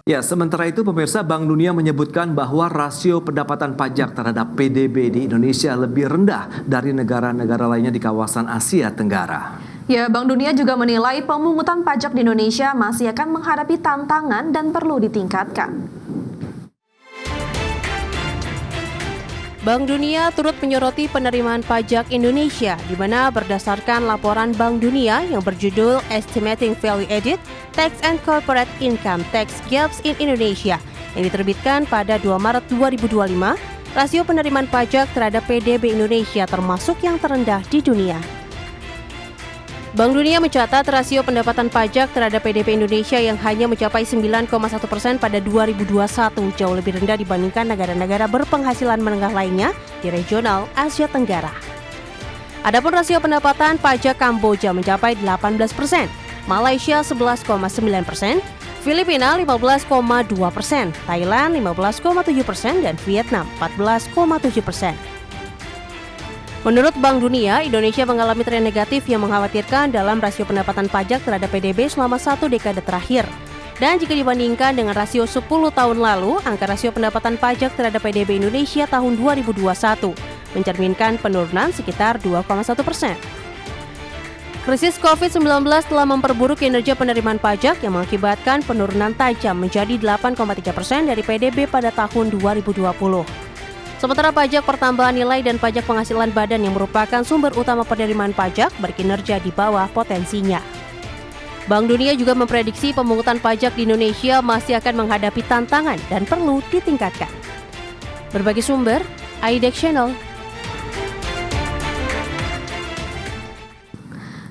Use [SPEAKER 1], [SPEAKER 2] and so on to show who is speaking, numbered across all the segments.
[SPEAKER 1] Ya, sementara itu pemirsa, Bank Dunia menyebutkan bahwa rasio pendapatan pajak terhadap PDB di Indonesia lebih rendah dari negara-negara lainnya di kawasan Asia Tenggara.
[SPEAKER 2] Ya, Bank Dunia juga menilai pemungutan pajak di Indonesia masih akan menghadapi tantangan dan perlu ditingkatkan.
[SPEAKER 3] Bank Dunia turut menyoroti penerimaan pajak Indonesia, di mana berdasarkan laporan Bank Dunia yang berjudul Estimating Value Added, Tax and Corporate Income Tax Gaps in Indonesia, yang diterbitkan pada 2 Maret 2025, rasio penerimaan pajak terhadap PDB Indonesia termasuk yang terendah di dunia. Bank Dunia mencatat rasio pendapatan pajak terhadap PDB Indonesia yang hanya mencapai 9,1% pada 2021, jauh lebih rendah dibandingkan negara-negara berpenghasilan menengah lainnya di regional Asia Tenggara. Adapun rasio pendapatan pajak Kamboja mencapai 18%, Malaysia 11,9%, Filipina 15,2%, Thailand 15,7%, dan Vietnam 14,7%. Menurut Bank Dunia, Indonesia mengalami tren negatif yang mengkhawatirkan dalam rasio pendapatan pajak terhadap PDB selama 1 dekade terakhir. Dan jika dibandingkan dengan rasio 10 tahun lalu, angka rasio pendapatan pajak terhadap PDB Indonesia tahun 2021 mencerminkan penurunan sekitar 2,1%. Krisis COVID-19 telah memperburuk kinerja penerimaan pajak yang mengakibatkan penurunan tajam menjadi 8,3% dari PDB pada tahun 2020. Sementara pajak pertambahan nilai dan pajak penghasilan badan yang merupakan sumber utama penerimaan pajak berkinerja di bawah potensinya. Bank Dunia juga memprediksi pemungutan pajak di Indonesia masih akan menghadapi tantangan dan perlu ditingkatkan. Berbagi sumber, IDEX Channel.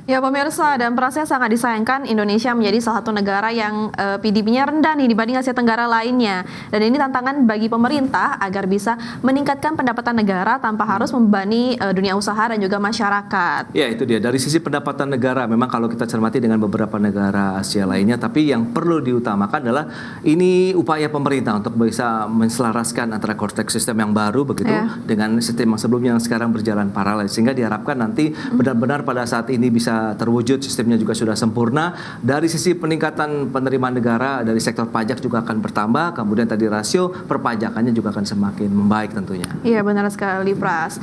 [SPEAKER 2] Ya pemirsa, dan perasaan sangat disayangkan Indonesia menjadi salah satu negara yang PDB-nya rendah nih dibanding Asia Tenggara lainnya. Dan ini tantangan bagi pemerintah agar bisa meningkatkan pendapatan negara tanpa harus membebani dunia usaha dan juga masyarakat.
[SPEAKER 1] Ya, itu dia. Dari sisi pendapatan negara, memang kalau kita cermati dengan beberapa negara Asia lainnya, tapi yang perlu diutamakan adalah ini upaya pemerintah untuk bisa menselaraskan antara core tax system yang baru begitu dengan sistem yang sebelumnya yang sekarang berjalan paralel, sehingga diharapkan nanti benar-benar pada saat ini bisa terwujud, sistemnya juga sudah sempurna. Dari sisi peningkatan penerimaan negara dari sektor pajak juga akan bertambah, kemudian tadi rasio perpajakannya juga akan semakin membaik tentunya.
[SPEAKER 2] Iya benar sekali Pras.